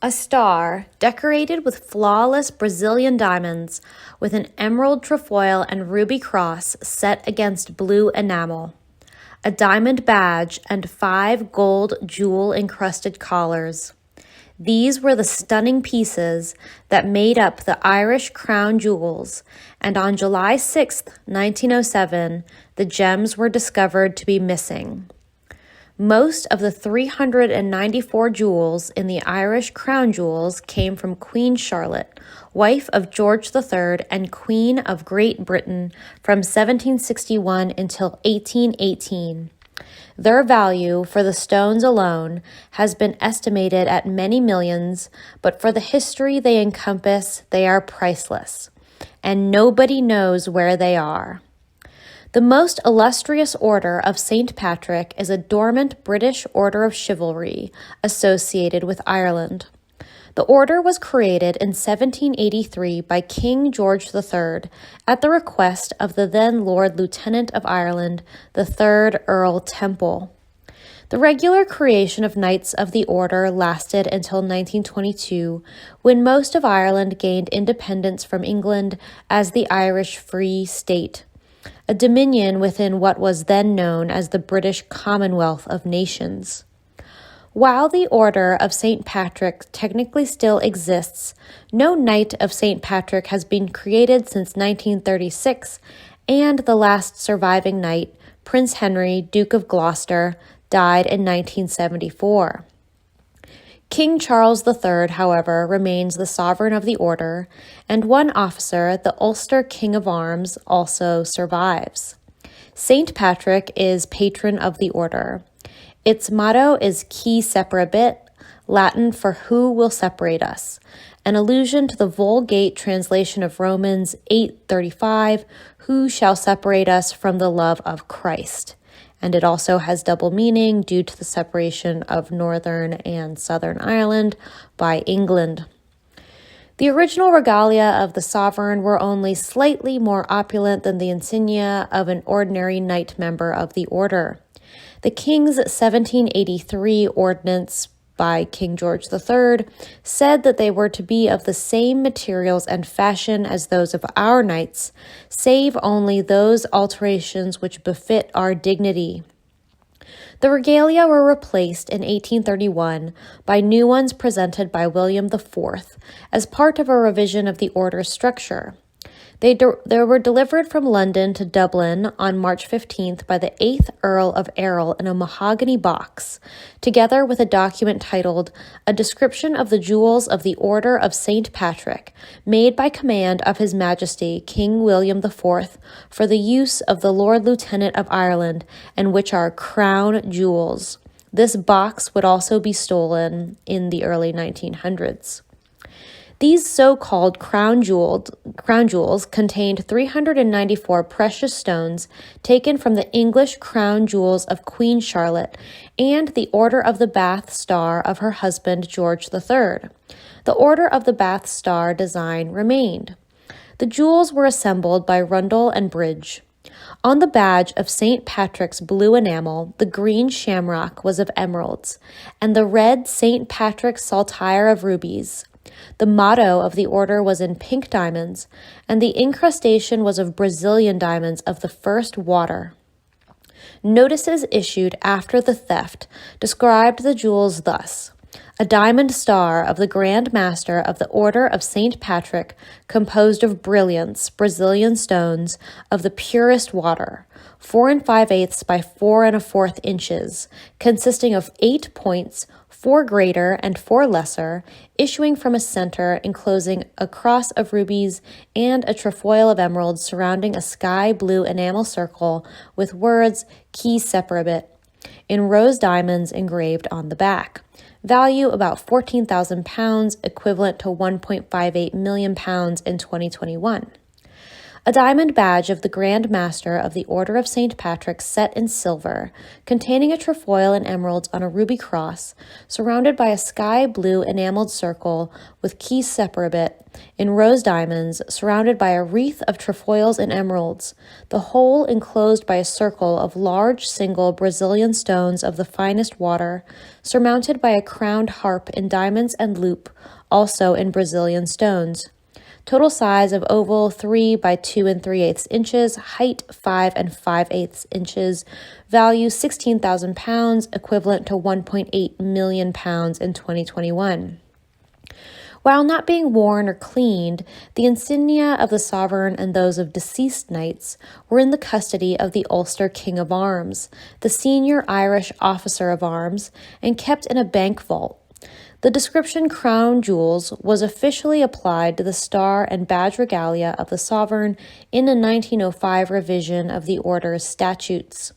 A star decorated with flawless Brazilian diamonds with an emerald trefoil and ruby cross set against blue enamel. A diamond badge and 5 gold jewel-encrusted collars. These were the stunning pieces that made up the Irish crown jewels, and on July 6, 1907, the gems were discovered to be missing. Most of the 394 jewels in the Irish crown jewels came from Queen Charlotte, wife of George III and Queen of Great Britain from 1761 until 1818. Their value for the stones alone has been estimated at many millions, but for the history they encompass, they are priceless, and nobody knows where they are. The most illustrious order of St. Patrick is a dormant British order of chivalry associated with Ireland. The order was created in 1783 by King George III at the request of the then Lord Lieutenant of Ireland, the 3rd Earl Temple. The regular creation of Knights of the Order lasted until 1922, when most of Ireland gained independence from England as the Irish Free State, a dominion within what was then known as the British Commonwealth of Nations. While the Order of St. Patrick technically still exists, no Knight of St. Patrick has been created since 1936, and the last surviving knight, Prince Henry, Duke of Gloucester, died in 1974. King Charles III, however, remains the sovereign of the order, and one officer, the Ulster King of Arms, also survives. St. Patrick is patron of the order. Its motto is Qui separabit, Latin for who will separate us, an allusion to the Vulgate translation of Romans 8:35, who shall separate us from the love of Christ. And it also has double meaning due to the separation of Northern and Southern Ireland by England. The original regalia of the sovereign were only slightly more opulent than the insignia of an ordinary knight member of the order. The King's 1783 ordinance by King George III said that they were to be of the same materials and fashion as those of our knights, save only those alterations which befit our dignity. The regalia were replaced in 1831 by new ones presented by William IV as part of a revision of the order's structure. They were delivered from London to Dublin on March 15th by the 8th Earl of Errol in a mahogany box, together with a document titled A Description of the Jewels of the Order of St. Patrick, made by command of His Majesty King William IV for the use of the Lord Lieutenant of Ireland, and which are crown jewels. This box would also be stolen in the early 1900s. These so-called crown jewels contained 394 precious stones taken from the English crown jewels of Queen Charlotte and the Order of the Bath Star of her husband George III. The Order of the Bath Star design remained. The jewels were assembled by Rundle and Bridge. On the badge of St. Patrick's blue enamel, the green shamrock was of emeralds, and the red St. Patrick's saltire of rubies. The motto of the order was in pink diamonds, and the incrustation was of Brazilian diamonds of the first water. Notices issued after the theft described the jewels thus: a diamond star of the Grand Master of the Order of St. Patrick, composed of brilliants, Brazilian stones of the purest water, 4 5/8 by 4 1/4 inches, consisting of 8 points, 4 greater and 4 lesser, issuing from a center enclosing a cross of rubies and a trefoil of emeralds surrounding a sky blue enamel circle with words Qui separabit in rose diamonds engraved on the back. Value about £14,000, equivalent to £1.58 million in 2021. A diamond badge of the Grand Master of the Order of St. Patrick set in silver, containing a trefoil and emeralds on a ruby cross, surrounded by a sky blue enameled circle with key separabit in rose diamonds, surrounded by a wreath of trefoils and emeralds, the whole enclosed by a circle of large single Brazilian stones of the finest water, surmounted by a crowned harp in diamonds and loop, also in Brazilian stones. Total size of oval 3 by 2 3/8 inches, height 5 5/8 inches, value £16,000, equivalent to £1.8 million in 2021. While not being worn or cleaned, the insignia of the sovereign and those of deceased knights were in the custody of the Ulster King of Arms, the senior Irish officer of arms, and kept in a bank vault. The description crown jewels was officially applied to the star and badge regalia of the sovereign in a 1905 revision of the order's statutes.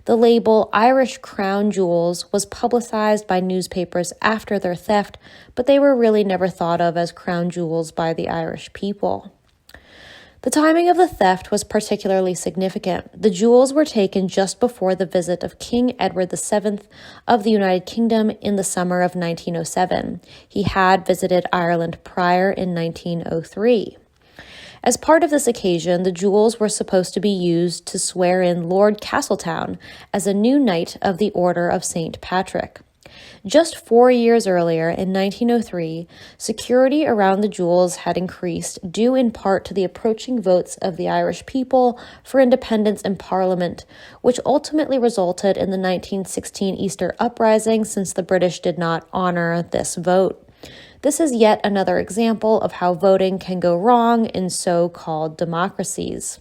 The label Irish crown jewels was publicized by newspapers after their theft, but they were really never thought of as crown jewels by the Irish people. The timing of the theft was particularly significant. The jewels were taken just before the visit of King Edward VII of the United Kingdom in the summer of 1907. He had visited Ireland prior in 1903. As part of this occasion, the jewels were supposed to be used to swear in Lord Castletown as a new knight of the Order of St. Patrick. Just 4 years earlier, in 1903, security around the jewels had increased, due in part to the approaching votes of the Irish people for independence in Parliament, which ultimately resulted in the 1916 Easter Uprising, since the British did not honor this vote. This is yet another example of how voting can go wrong in so-called democracies.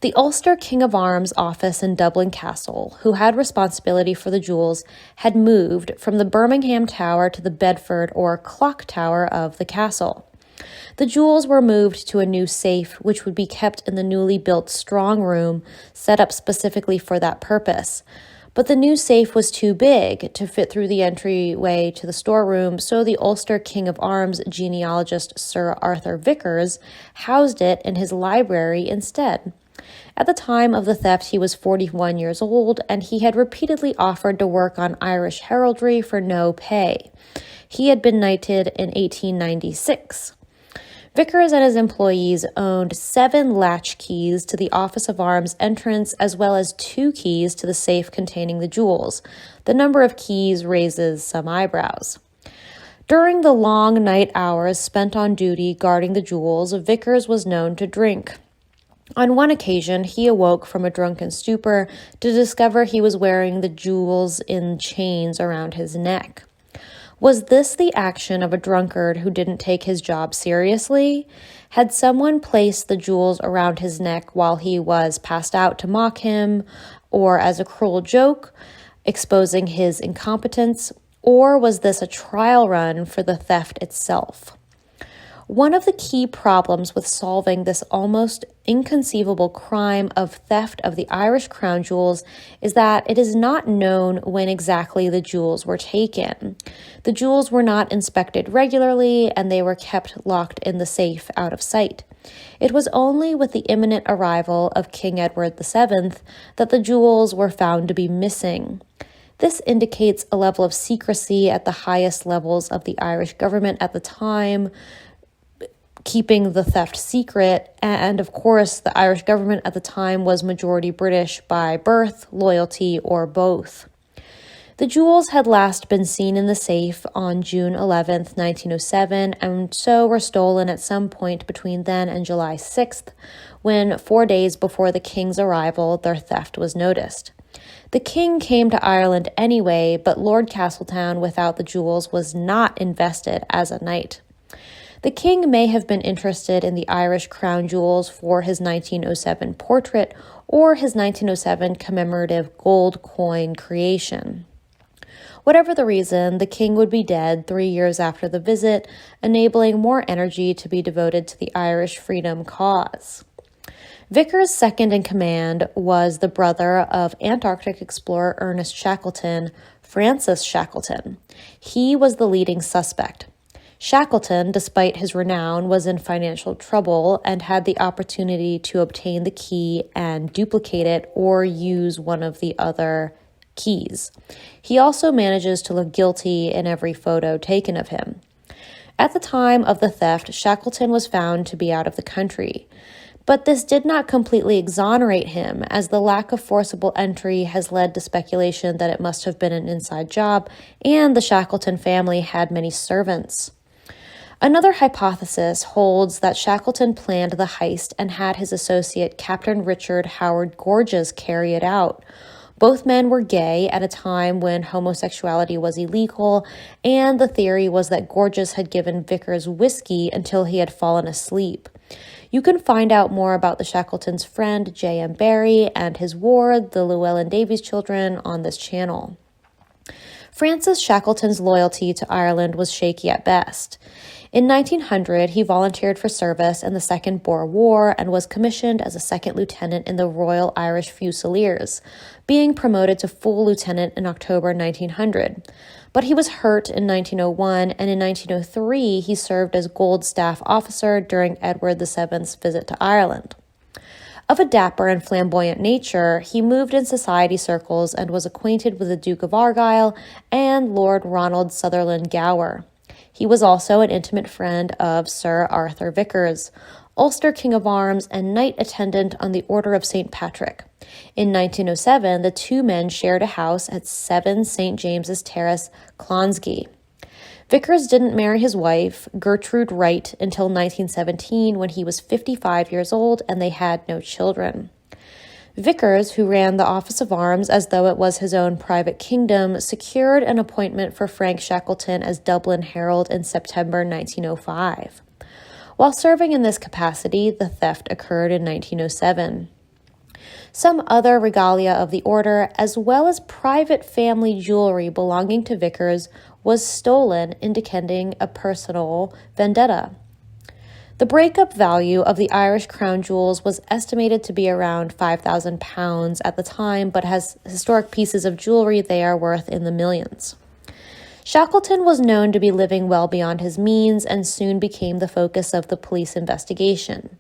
The Ulster King of Arms office in Dublin Castle, who had responsibility for the jewels, had moved from the Birmingham Tower to the Bedford or Clock Tower of the castle. The jewels were moved to a new safe, which would be kept in the newly built strong room set up specifically for that purpose. But the new safe was too big to fit through the entryway to the storeroom, so the Ulster King of Arms genealogist Sir Arthur Vickers housed it in his library instead. At the time of the theft, he was 41 years old, and he had repeatedly offered to work on Irish heraldry for no pay. He had been knighted in 1896. Vickers and his employees owned 7 latch keys to the Office of Arms entrance, as well as 2 keys to the safe containing the jewels. The number of keys raises some eyebrows. During the long night hours spent on duty guarding the jewels, Vickers was known to drink. On one occasion, he awoke from a drunken stupor to discover he was wearing the jewels in chains around his neck. Was this the action of a drunkard who didn't take his job seriously? Had someone placed the jewels around his neck while he was passed out to mock him, or as a cruel joke, exposing his incompetence? Or was this a trial run for the theft itself? One of the key problems with solving this almost inconceivable crime of theft of the Irish crown jewels is that it is not known when exactly the jewels were taken. The jewels were not inspected regularly, and they were kept locked in the safe out of sight. It was only with the imminent arrival of King Edward VII that the jewels were found to be missing. This indicates a level of secrecy at the highest levels of the Irish government at the time, keeping the theft secret, and of course the Irish government at the time was majority British by birth, loyalty, or both. The jewels had last been seen in the safe on June 11th, 1907, and so were stolen at some point between then and July 6th, when 4 days before the king's arrival, their theft was noticed. The king came to Ireland anyway, but Lord Castletown without the jewels was not invested as a knight. The king may have been interested in the Irish crown jewels for his 1907 portrait or his 1907 commemorative gold coin creation. Whatever the reason, the king would be dead 3 years after the visit, enabling more energy to be devoted to the Irish freedom cause. Vickers' second in command was the brother of Antarctic explorer Ernest Shackleton, Francis Shackleton. He was the leading suspect. Shackleton, despite his renown, was in financial trouble and had the opportunity to obtain the key and duplicate it or use one of the other keys. He also manages to look guilty in every photo taken of him. At the time of the theft, Shackleton was found to be out of the country. But this did not completely exonerate him, as the lack of forcible entry has led to speculation that it must have been an inside job, and the Shackleton family had many servants. Another hypothesis holds that Shackleton planned the heist and had his associate Captain Richard Howard Gorges carry it out. Both men were gay at a time when homosexuality was illegal, and the theory was that Gorges had given Vickers whiskey until he had fallen asleep. You can find out more about the Shackleton's friend J.M. Barrie and his ward, the Llewellyn Davies children, on this channel. Francis Shackleton's loyalty to Ireland was shaky at best. In 1900, he volunteered for service in the Second Boer War and was commissioned as a second lieutenant in the Royal Irish Fusiliers, being promoted to full lieutenant in October 1900. But he was hurt in 1901, and in 1903, he served as Gold Staff Officer during Edward VII's visit to Ireland. Of a dapper and flamboyant nature, he moved in society circles and was acquainted with the Duke of Argyll and Lord Ronald Sutherland Gower. He was also an intimate friend of Sir Arthur Vickers, Ulster King of Arms and Knight Attendant on the Order of St. Patrick. In 1907, the two men shared a house at 7 St. James's Terrace, Clonskeagh. Vickers didn't marry his wife, Gertrude Wright, until 1917 when he was 55 years old and they had no children. Vickers, who ran the Office of Arms as though it was his own private kingdom, secured an appointment for Frank Shackleton as Dublin Herald in September 1905. While serving in this capacity, the theft occurred in 1907. Some other regalia of the order, as well as private family jewelry belonging to Vickers, was stolen, indicating a personal vendetta. The breakup value of the Irish crown jewels was estimated to be around £5,000 at the time, but as historic pieces of jewelry, they are worth in the millions. Shackleton was known to be living well beyond his means and soon became the focus of the police investigation.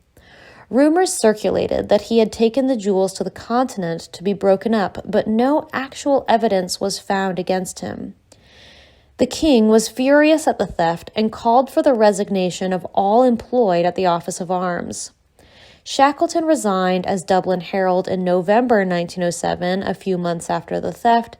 Rumors circulated that he had taken the jewels to the continent to be broken up, but no actual evidence was found against him. The king was furious at the theft and called for the resignation of all employed at the Office of Arms. Shackleton resigned as Dublin Herald in November 1907, a few months after the theft,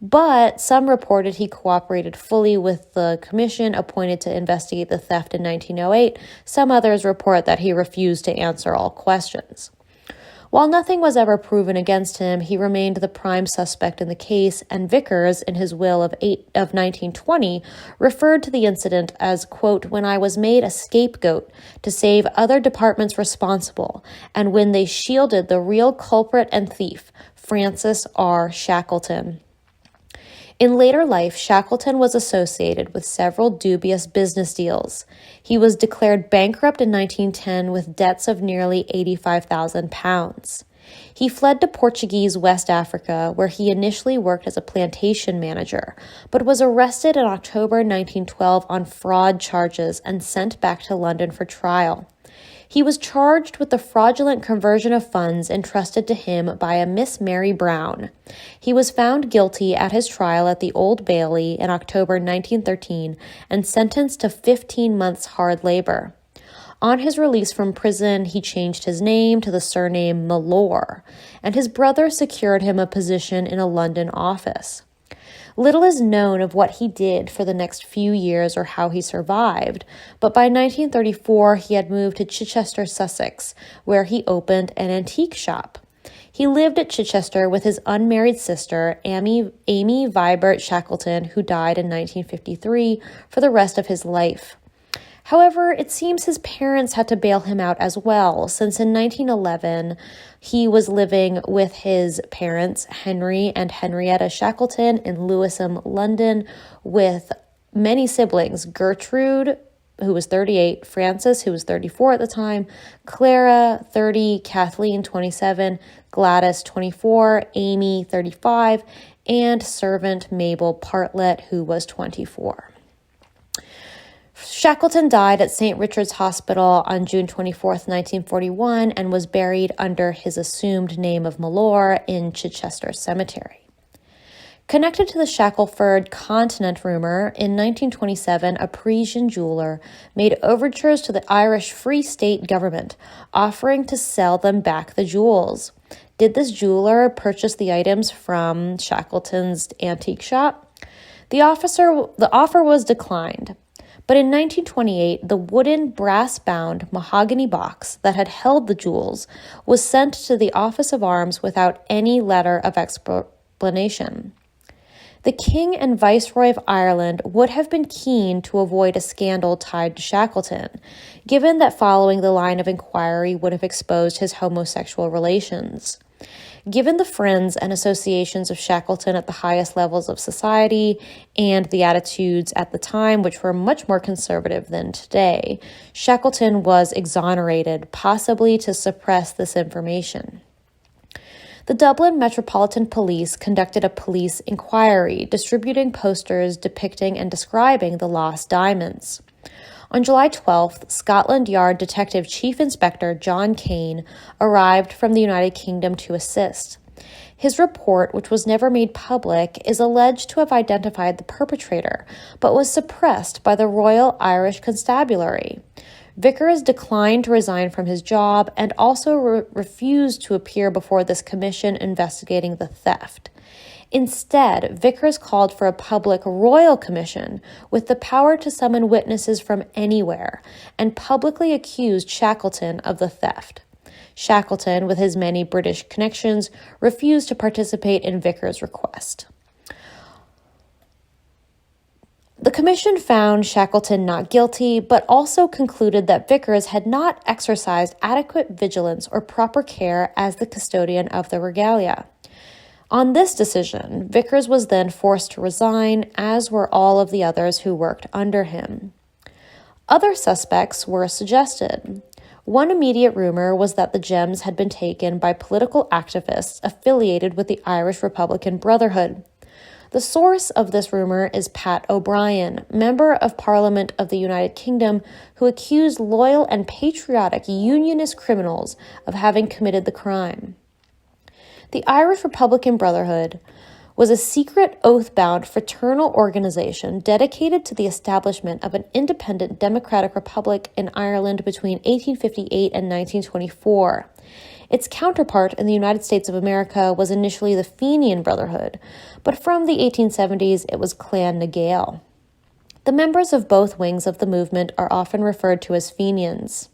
but some reported he cooperated fully with the commission appointed to investigate the theft in 1908. Some others report that he refused to answer all questions. While nothing was ever proven against him, he remained the prime suspect in the case, and Vickers, in his will of 1920, referred to the incident as, quote, "when I was made a scapegoat to save other departments responsible, and when they shielded the real culprit and thief, Francis R. Shackleton." In later life, Shackleton was associated with several dubious business deals. He was declared bankrupt in 1910 with debts of nearly £85,000. He fled to Portuguese West Africa, where he initially worked as a plantation manager, but was arrested in October 1912 on fraud charges and sent back to London for trial. He was charged with the fraudulent conversion of funds entrusted to him by a Miss Mary Brown. He was found guilty at his trial at the Old Bailey in October 1913 and sentenced to 15 months hard labor. On his release from prison, he changed his name to the surname Malore, and his brother secured him a position in a London office. Little is known of what he did for the next few years or how he survived, but by 1934 he had moved to Chichester, Sussex, where he opened an antique shop. He lived at Chichester with his unmarried sister, Amy Vibert Shackleton, who died in 1953, for the rest of his life. However, it seems his parents had to bail him out as well, since in 1911 he was living with his parents, Henry and Henrietta Shackleton, in Lewisham, London, with many siblings: Gertrude, who was 38, Francis, who was 34 at the time, Clara, 30, Kathleen, 27, Gladys, 24, Amy, 35, and servant Mabel Partlet, who was 24. Shackleton died at St. Richard's Hospital on June 24, 1941, and was buried under his assumed name of Malore in Chichester Cemetery. Connected to the Shackelford continent rumor, in 1927, a Parisian jeweler made overtures to the Irish Free State government, offering to sell them back the jewels. Did this jeweler purchase the items from Shackleton's antique shop? The offer was declined. But in 1928, the wooden, brass-bound mahogany box that had held the jewels was sent to the Office of Arms without any letter of explanation. The King and Viceroy of Ireland would have been keen to avoid a scandal tied to Shackleton, given that following the line of inquiry would have exposed his homosexual relations. Given the friends and associations of Shackleton at the highest levels of society and the attitudes at the time, which were much more conservative than today, Shackleton was exonerated, possibly to suppress this information. The Dublin Metropolitan Police conducted a police inquiry, distributing posters depicting and describing the lost diamonds. On July 12th, Scotland Yard Detective Chief Inspector John Kane arrived from the United Kingdom to assist. His report, which was never made public, is alleged to have identified the perpetrator, but was suppressed by the Royal Irish Constabulary. Vickers declined to resign from his job and also refused to appear before this commission investigating the theft. Instead, Vickers called for a public royal commission with the power to summon witnesses from anywhere and publicly accused Shackleton of the theft. Shackleton, with his many British connections, refused to participate in Vickers' request. The commission found Shackleton not guilty, but also concluded that Vickers had not exercised adequate vigilance or proper care as the custodian of the regalia. On this decision, Vickers was then forced to resign, as were all of the others who worked under him. Other suspects were suggested. One immediate rumor was that the gems had been taken by political activists affiliated with the Irish Republican Brotherhood. The source of this rumor is Pat O'Brien, Member of Parliament of the United Kingdom, who accused loyal and patriotic Unionist criminals of having committed the crime. The Irish Republican Brotherhood was a secret, oath-bound fraternal organization dedicated to the establishment of an independent democratic republic in Ireland between 1858 and 1924. Its counterpart in the United States of America was initially the Fenian Brotherhood, but from the 1870s it was Clan na Gael. The members of both wings of the movement are often referred to as Fenians.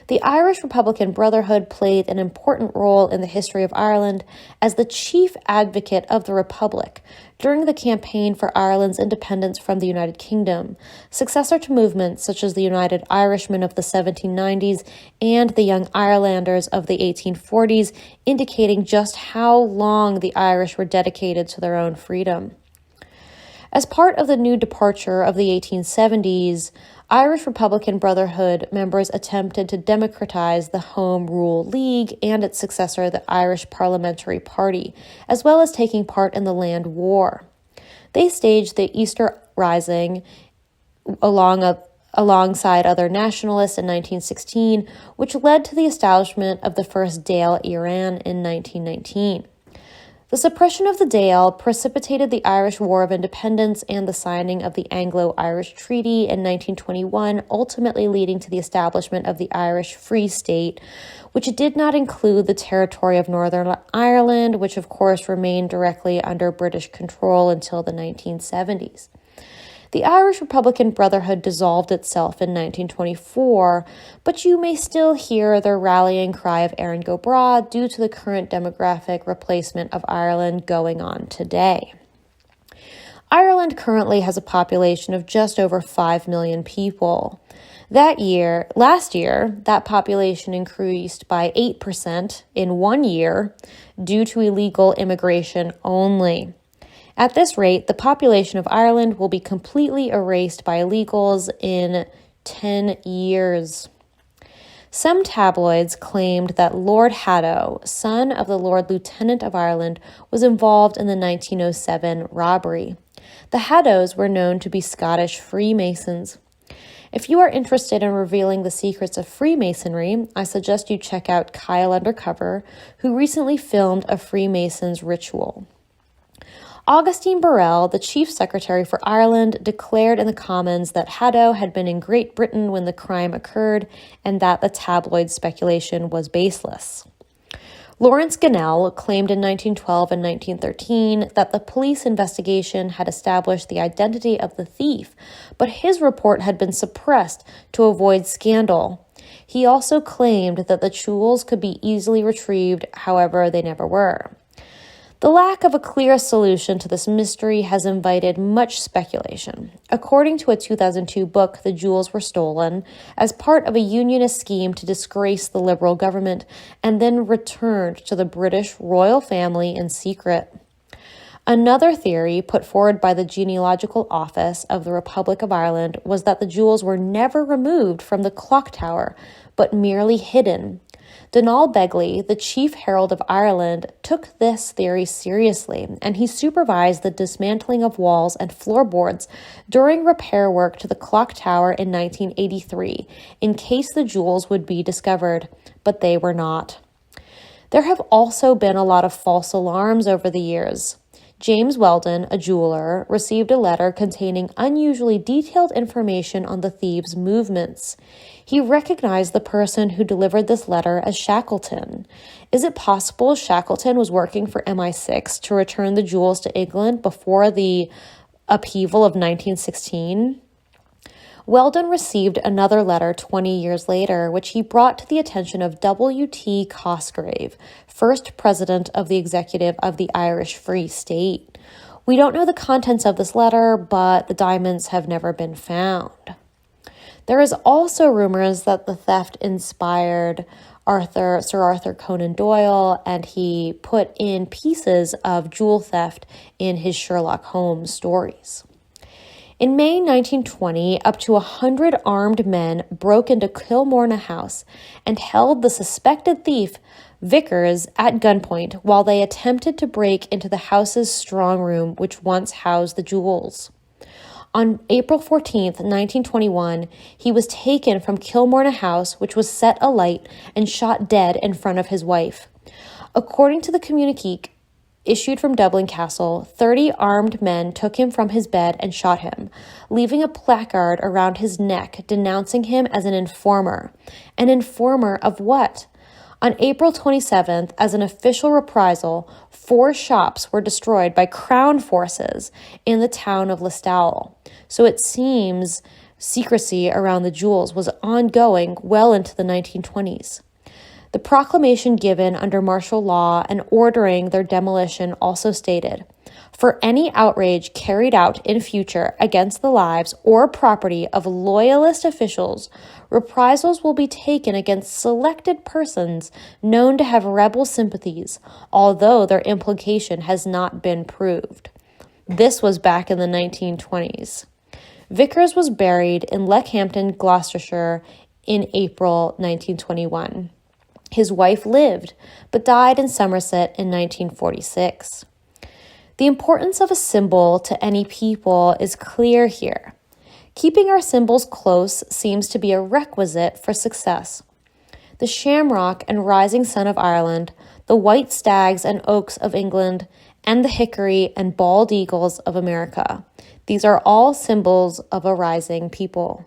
The Irish Republican Brotherhood played an important role in the history of Ireland as the chief advocate of the Republic during the campaign for Ireland's independence from the United Kingdom, successor to movements such as the United Irishmen of the 1790s and the Young Irelanders of the 1840s, indicating just how long the Irish were dedicated to their own freedom. As part of the new departure of the 1870s, Irish Republican Brotherhood members attempted to democratize the Home Rule League and its successor, the Irish Parliamentary Party, as well as taking part in the Land War. They staged the Easter Rising alongside other nationalists in 1916, which led to the establishment of the first Dáil Éireann in 1919. The suppression of the Dáil precipitated the Irish War of Independence and the signing of the Anglo-Irish Treaty in 1921, ultimately leading to the establishment of the Irish Free State, which did not include the territory of Northern Ireland, which of course remained directly under British control until the 1970s. The Irish Republican Brotherhood dissolved itself in 1924, but you may still hear their rallying cry of Erin go Bragh due to the current demographic replacement of Ireland going on today. Ireland currently has a population of just over 5 million people. Last year, that population increased by 8% in 1 year due to illegal immigration only. At this rate, the population of Ireland will be completely erased by illegals in 10 years. Some tabloids claimed that Lord Haddo, son of the Lord Lieutenant of Ireland, was involved in the 1907 robbery. The Haddos were known to be Scottish Freemasons. If you are interested in revealing the secrets of Freemasonry, I suggest you check out Kyle Undercover, who recently filmed a Freemasons ritual. Augustine Burrell, the Chief Secretary for Ireland, declared in the Commons that Haddo had been in Great Britain when the crime occurred and that the tabloid speculation was baseless. Lawrence Gunnell claimed in 1912 and 1913 that the police investigation had established the identity of the thief, but his report had been suppressed to avoid scandal. He also claimed that the jewels could be easily retrieved, however, they never were. The lack of a clear solution to this mystery has invited much speculation. According to a 2002 book, the jewels were stolen as part of a unionist scheme to disgrace the Liberal government and then returned to the British royal family in secret. Another theory put forward by the Genealogical Office of the Republic of Ireland was that the jewels were never removed from the clock tower, but merely hidden. Donald Begley, the chief herald of Ireland, took this theory seriously, and he supervised the dismantling of walls and floorboards during repair work to the clock tower in 1983, in case the jewels would be discovered, but they were not. There have also been a lot of false alarms over the years. James Weldon, a jeweler, received a letter containing unusually detailed information on the thieves' movements. He recognized the person who delivered this letter as Shackleton. Is it possible Shackleton was working for MI6 to return the jewels to England before the upheaval of 1916? Weldon received another letter 20 years later, which he brought to the attention of W.T. Cosgrave, first president of the executive of the Irish Free State. We don't know the contents of this letter, but the diamonds have never been found. There is also rumors that the theft inspired Sir Arthur Conan Doyle, and he put in pieces of jewel theft in his Sherlock Holmes stories. In May 1920, up to 100 armed men broke into Kilmorna House and held the suspected thief, Vickers, at gunpoint while they attempted to break into the house's strong room, which once housed the jewels. On April 14, 1921, he was taken from Kilmorna House, which was set alight, and shot dead in front of his wife. According to the communique issued from Dublin Castle, 30 armed men took him from his bed and shot him, leaving a placard around his neck denouncing him as an informer. An informer of what? On April 27th, as an official reprisal, 4 shops were destroyed by Crown forces in the town of Listowel. So it seems secrecy around the jewels was ongoing well into the 1920s. The proclamation given under martial law and ordering their demolition also stated, "For any outrage carried out in future against the lives or property of loyalist officials, reprisals will be taken against selected persons known to have rebel sympathies, although their implication has not been proved." This was back in the 1920s. Vickers was buried in Leckhampton, Gloucestershire in April 1921. His wife lived, but died in Somerset in 1946. The importance of a symbol to any people is clear here. Keeping our symbols close seems to be a requisite for success. The shamrock and rising sun of Ireland, the white stags and oaks of England, and the hickory and bald eagles of America. These are all symbols of a rising people.